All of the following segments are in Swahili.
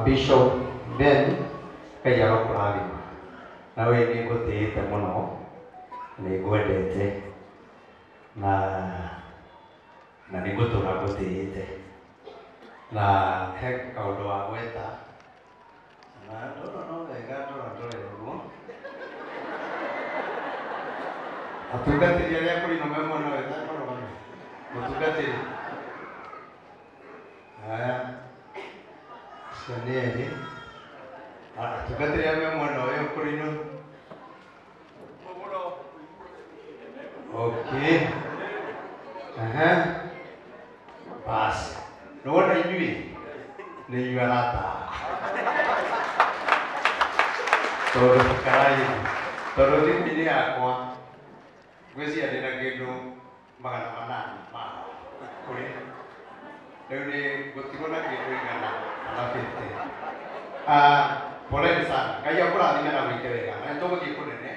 Bishop Ben kaya kurali nawe ni gutite muno ni gwendete na ni gutura gutite na he kaundu wa gweta na no wega ndore ruo atungatiri aria kuri no memo no wega ndoro mutungatiri Sanieri atungatiri memo no yo kuri no okay bas no wona inyui ni yuarata todo karai todo dipini akwa gwezi adena gendo magana manana ma kuri Deune gotigona gendo igana alafete poleni sana kaya kura dina na witerega na togo gikunene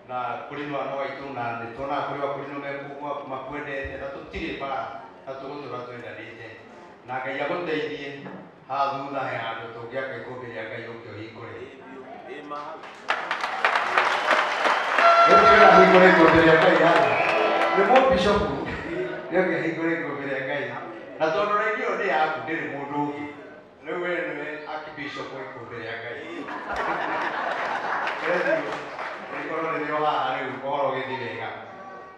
na kuri no ano waitu na nditona kuri wa kuri no mekuwa makwende na tutire ba atugutura twenda rite na kaya gondeithie ha thutha he andu tungia kaikumbiria ngai ukio hingure Ndio hingure kumbiria ngai ya ni mo bishop ndio hingure kumbiria ngai na tondu radio ni yaku ndiri mundu ungi riu we ni akibishop kumbiria ngai ni korwo ni yo haha riu kohoro githi wega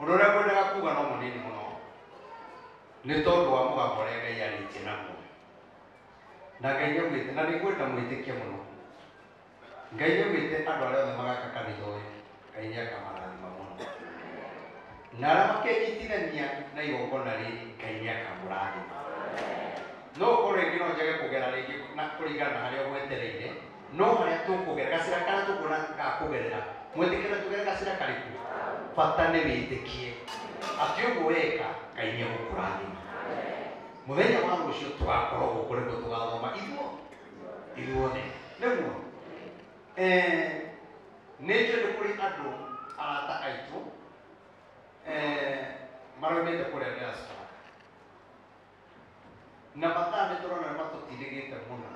undu uria ngwendaga kuga no munini muno ni tondu wa mugambo uria ngai aritie naguo na ngai niaugite na ningwenda mwitikie muno ngai niaugite andu aria othe magaka kanitha uyu ngai niakamarathima muno na aria makenyitithania na igongona riri ngai niakamurathima no ukorwo ringi no njage kugera ringi na kuringana na haria ugwetereire no haria tukugera gacira karia tukuona gakugerera mwetikira tugere gacira kariku bata ni witikie ati uguo weka ngai niagukurathima muthenya wa rucio tugakorwo gukuri ngo tugathoma ithuothe niguo nĩnjũĩ kũrĩ andũ arata aitũ maroimĩte kũrĩa diaspora na mathaa nĩtũrona matũtindĩgĩte mũno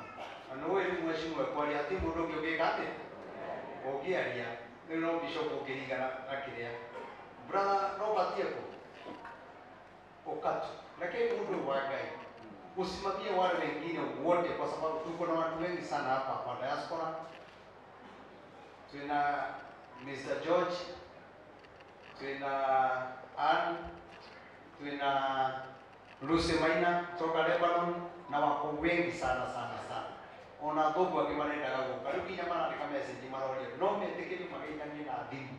na nĩũĩ rĩmwe cimwe kwaria atĩ mũndũ ũngĩ ũngĩka atĩ ũngĩaria rĩu no bishop ũkĩringana na kĩrĩa brother Robert Yeko ukatu lakini mundu wa ngai usimamie wale wengine wote kwa sababu tuko na watu wengi sana hapa kwa diaspora. Tuna Mr. George, tuna Ann, tuna Lucy Maina toka Lebanon na wako wengi sana. Ona thogu akimanenda gago karibu kinyamana ni kama message marori no metekeni magaitani na thimu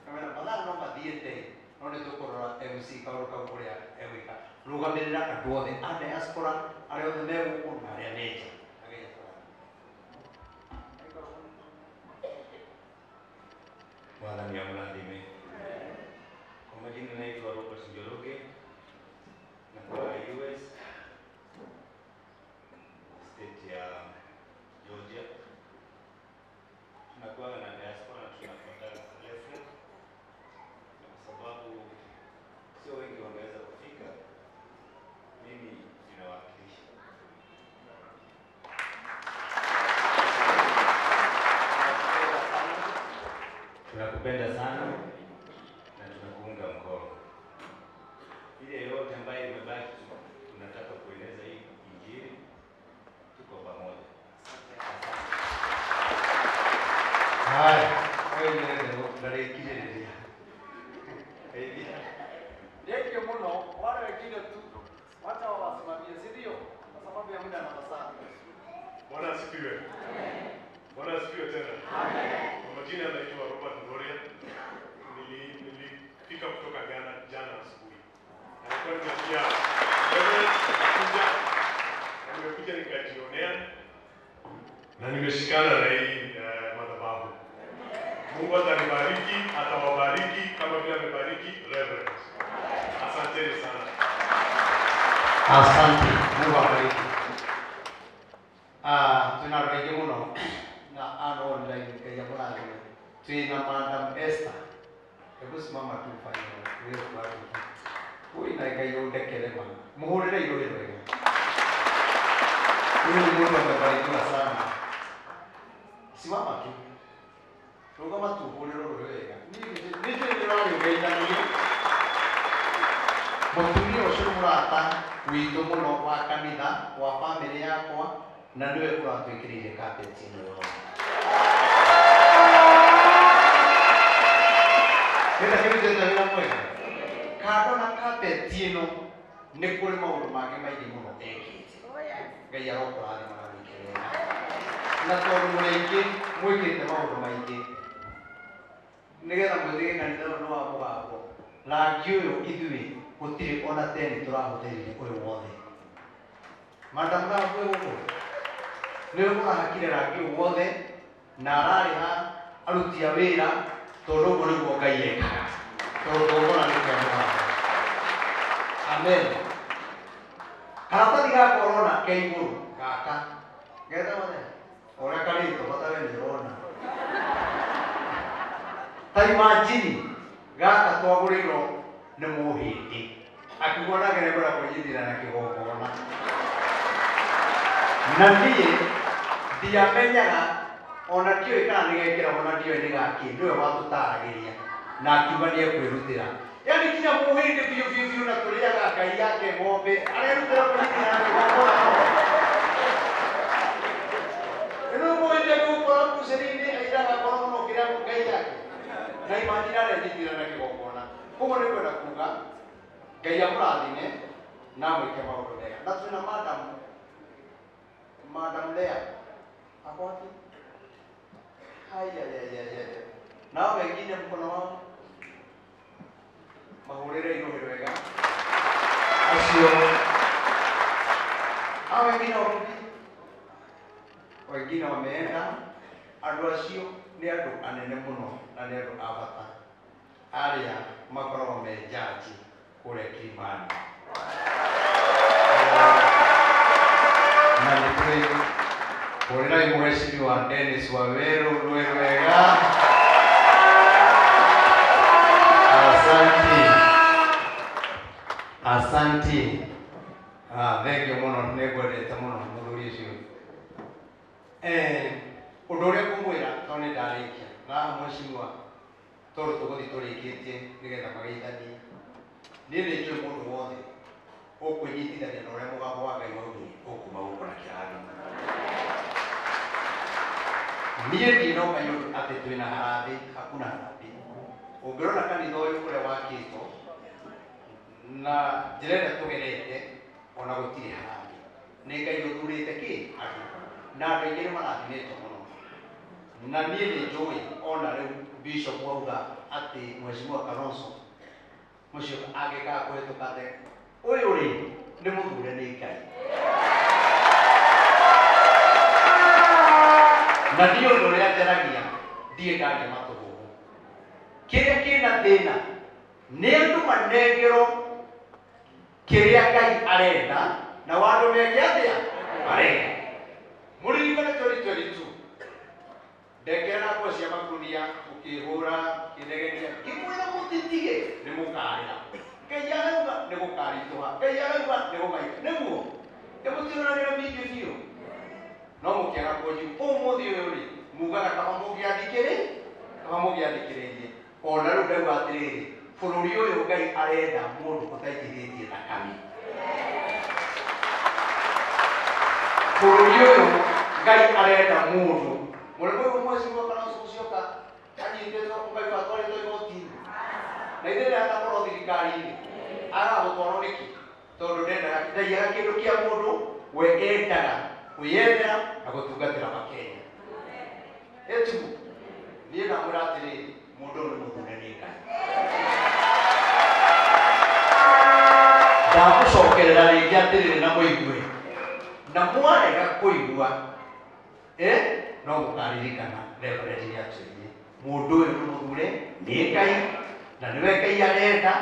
kamera badala no mathiete no nĩ tũkũrora MC kaũndũ kau kũrĩa egwĩka rũgamĩrĩra andũ othe a diaspora arĩa othe megũkũ na arĩa nĩ nja Mwathani amũrathime. Kwa majina naitwa Robert Njoroge natoka US state ya Georgia. Tunakuwa na diaspora na tunafuata lesson sababu sio wengi wangeweza kufika, mimi ninawakilisha. Tunakupenda sana na tunakuunga mkono. Ile yote ambayo imebaki tunataka kueleza hii Injili, tuko pamoja. Hai, wewe ndio ndare kijereria. Yeye muno wale wengine tu wacha wasimamie ndio kwa sababu ya muda na masaa. Bwana asifiwe. Bwana asifiwe tena. Kwa majina naitwa Robert Ngoria. Nilifika kutoka Ghana jana asubuhi. Nilikuwa nimesikia wewe kuja na nimekuja nikajionea na nimeshikana na hii madhabahu. Mungu atanibariki, atawabariki kama vile amebariki Reverend. Asante sana. Asante. Mungu awabariki. Tunarejea muno na ano online kaya mulazi. Tuna Madam Esther. Hebu simama tu fanya wewe kwa. Huyu na kaya udekele mama. Muhurire ilo ilo. Huyu Mungu amebarikiwa sana. Simama tu. Kama tu uliloweka. Nicho nililoweka ni mutumia ucio murata witu muno wa kanitha wa family yakwa na niwe uratwikirire carpet ino yothe. Nenda kiruta wira mwega. Kando na carpet ino nĩ kũrĩ maũndũ mangĩ maingĩ mũno ekĩte. Ngai arokũrathima na gwĩkĩrĩra. Na tondũ mũrĩingĩ mwĩkĩte maũndũ maingĩ nĩgetha mwĩthige kanitha ũyũ nĩ wa mũgambo. Rangi ũyũ ithuĩ gũtirĩ ona teni tũrahũthĩrire ũyũ wothe. Madamu na kwĩ gũkũ nĩwe mũrahakire rangi ũyũ wothe na ararĩha aruti a wĩra tondũ ũguo nĩguo Ngai ekaga. Tondũ tũgũkora nĩ kĩa mũgambo. Amen. Karatathi gaka ũrona ke igũrũ gaka getha wothe ũrĩa karĩtwo bata we nĩũrona. Ta imagine gaka twagũrĩirwo nĩ mũhĩndĩ akĩguona ngerembera kũnyitithia na kĩgongona. Na niĩ ndiamenyaga ona ndiũĩ kana nĩgekĩragwo na ndiũĩ nĩ gakĩ, nĩwe watũtaragĩria na akiuga nĩekwĩrutĩra. Yani kinya mũhĩndĩ biũ biũ biũ na tũrĩaga Ngai yake ng'ombe arerutĩra kũnyitithia na kĩgongona. Ĩno mũhĩndĩ gũkora kucĩrĩ-inĩ airaga ngoro mũno kĩrĩa Ngai yake na imagine aranyitithia na kĩgongona. Koguo nĩ kwenda kuga Ngai amũrathime na mwĩke maũndũ mega. Na twĩna Madam Lea akwati haya nao wengine mkono wao mahũrĩre irohĩ wega acio hao wengine wengine wameenda. Andũ acio nĩ andũ anene mũno na nĩ andũ a bata arĩa makoragwo me jaji kũrĩa Kilimani. Na nĩ tũrĩ hũrĩrai Mheshimiwa Dennis Waweru wega. Asante. Thank you mũno, nĩngwendete mũno mũthuri ũcio. Ũndũ ũrĩa ngũmwĩra tondũ nĩ ndarĩkia na Mheshimiwa tondũ tũgũthiĩ tũrĩkĩtie nĩgetha mageithanie. Niĩ nĩ njũĩ mũndũ wothe ũkwĩnyitithania na ũrĩa mũgambo wa Ngai waugire ũkuma gũkũ na kĩrathimo. Niĩ ndinoka yũndũ atĩ twĩna harambĩ, hakuna harambĩ. Ũngĩrora kanitha ũyũ ũrĩa wakĩtwo na njĩra ĩrĩa tũgerete ona gũtirĩ harambĩ. Nĩ Ngai ũthurĩte kĩ andũ na andũ aingĩ nĩ marathimĩtwo mũno. Na niĩ nĩ njũĩ ona rĩu Bishop auga atĩ Mheshimiwa Kalonzo mũcio angĩkaga kũhetũka thĩ ũyũ rĩ nĩ mũthure nĩ Ngai. Na ndiĩ ũndũ ũrĩa njaragia ndiĩ ndaria matũhũhũ. Kĩrĩa kĩna thĩna nĩ andũ manengerwo kĩrĩa Ngai arenda na wandũ meke atĩa arenda. Mũririkane 2022 ndekera nguo cia makunia ũkĩhũra kĩnegenia ngĩkwĩra mũtitige nĩ mũkarĩra. Ngai arauga nĩ gũkaritũha, Ngai arauga nĩ gũmaita. Nĩguo ĩmũtiũranĩra mingĩ biũ no mũkĩaga kũnji ũmũthĩ ũyũ rĩ mugaga kaba mũgĩathikĩrĩirie. Ona rĩu ndauga atĩrĩrĩ bũrũri ũyũ Ngai arenda mũndũ ũtaitithĩtie thakame. Bũrũri ũyũ Ngai arenda mũndũ mũrĩmo ũyũ Mheshimiwa Kalonzo Musyoka anyitĩtwo Ngai atwarĩtwo igoti-inĩ na ithuĩ rĩrĩa atakorwo thirikari-inĩ agagũtwarwo nĩkĩ tondũ ndaiyaga kĩndũ kĩa mũndũ we endaga kwĩyendera na gũtungatĩra Makenya. Ĩtiguo niĩ ndamwĩra atĩrĩrĩ mũndũ ũyũ nĩ mũthure nĩ Ngai. Ndamũcokerera rĩngĩ atĩrĩrĩ na mũigue na mwarega kũigua no mũkaririkana reverend nĩ atwĩrire mũndũ ũyũ nĩ mũthure nĩ Ngai na nĩwe Ngai arenda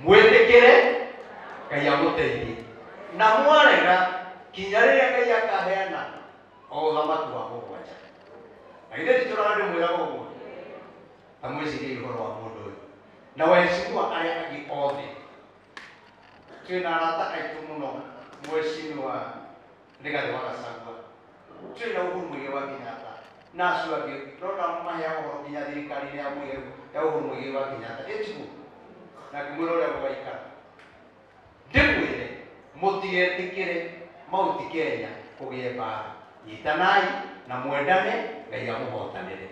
mwĩtĩkĩre Ngai amũteithie. Na mwarega kinya rĩrĩa Ngai akaheana ũthamaki wa mũgwanja. Na ithuĩ tũrona ndĩmwĩraga ũguo ta mwĩcirie ũhoro wa mũndũ ũyũ na waheshimiwa arĩa angĩ othe. Twĩna arata aitũ mũno Mheshimiwa Nika de wakasagwa. Tuna uhuru mwige wa Kenyatta. Na suage rona mahya ho kinya thirikari ya mwige ya uhuru mwige wa Kenyatta. Etiku. Na kumurora gwaika. Ndimwire mutigetikire mauti Kenya kugie bara. Itanai na mwendane ngai amuhotanire.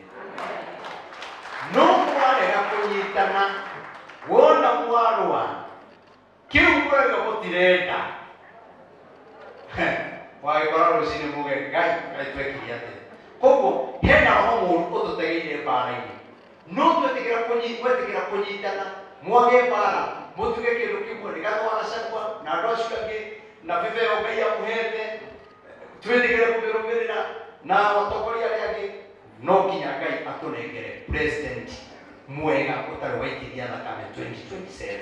No mwarega kunyitana wona mwarwa kiu mwega mutirenda waikora rucini muge ngai twekiria ati koguo hena roho muru ututegeire bara-ini no twetikira kunyitana mwage bara mutuge kindu kimwe nigatwara cakwa na andu acio angi na bibeo ngai amuhete twetikire kumirumirira na atongoria aria angi no nginya ngai atunengere president mwega utari waitithia thakame 2027.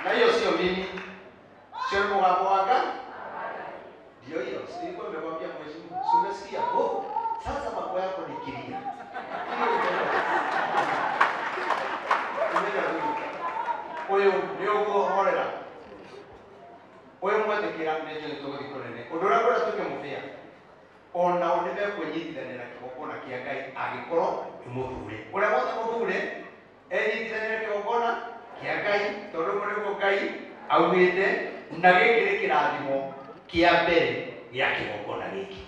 Na hiyo sio mimi, sio mugambo wanga. Ndio hiyo, sikuwa nimekwambia mheshimiwa, si umesikia? Oh, sasa mambo yako ni kilia. Oyo ndio horera. Oyo mwatekera nejo nitogothikone. Udura kora tuke mufia. Ona onebe kwenyitithanira kigokona kia ngai agikorwo imuthure. Uria wothe muthure enyitithanira kigokona kia ngai tondu muriko ngai augite na gikiri kirathimo kia mbere gia kigokona giki.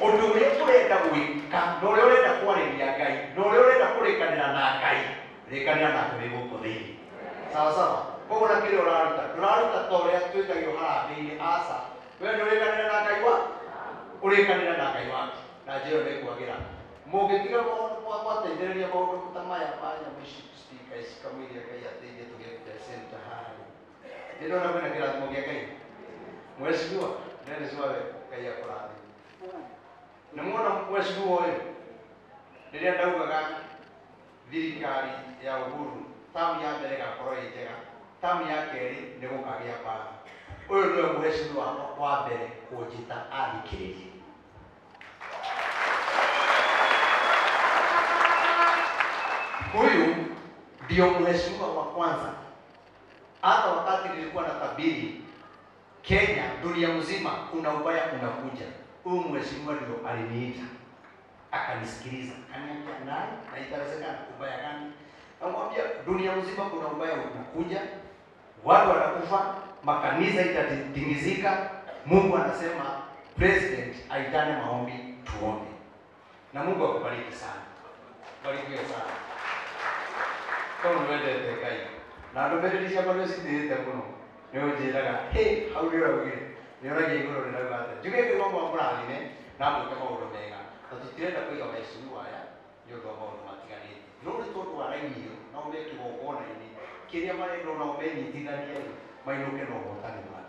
Undu uria urenda gwika no uria urenda kwariria ngai no uria urenda kurikanira na ngai rikanira na kuri guku thiini. Sawa sawa. Koguo na kiri uraruta to uria twitagio harambe-ini aca we ndurikanira na ngai wa urikanira na ngai waku na njiro nikuagira mungitiga mwateithĩrĩria maũndũ ta maya ma nyamũ ici speaker ici kamũiria ngai ateithie tũgĩte center harĩa ndĩrona kwĩna kĩrathimo gĩa ngai mweciwa Dennis Wale ngai akũrathime nĩ muona mweciwa ũyũ rĩrĩa ndaugaga thirikari ya Uhuru tamu ya mbere gakorwo ĩ njega tamu ya kerĩ nĩ gũkagĩa mbara ũyũ nĩwe mweciwa wa mbere kũnjĩta athikĩrĩrie. Huyu ndio mheshimiwa wa kwanza. Hata wakati nilikuwa na tabiri Kenya, dunia mzima kuna ubaya unakuja, huyu mheshimiwa ndio aliniita akanisikiliza, akaniambia naye na itawezekana ubaya gani? Namwambia dunia mzima kuna ubaya unakuja, watu wanakufa, makanisa itatingizika. Mungu anasema president aitane maombi tuombe. Na Mungu akubariki sana. Barikiwe sana. Kwa mwende tekai. Na ndomereri cia bado sithite muno. Ni unjiraga, "Hey, how do you get?" Ni ora gigoro ni ndauga. Juge ke ngomba murathime na muke maundu mega. Na tutirenda kuiga maicuru aya ni undu wa maundu matiganite. No ni tondu wa raini iyo na umeke gogona ini. Kiria marendo na umenyitithania mainuke no hotani mwana.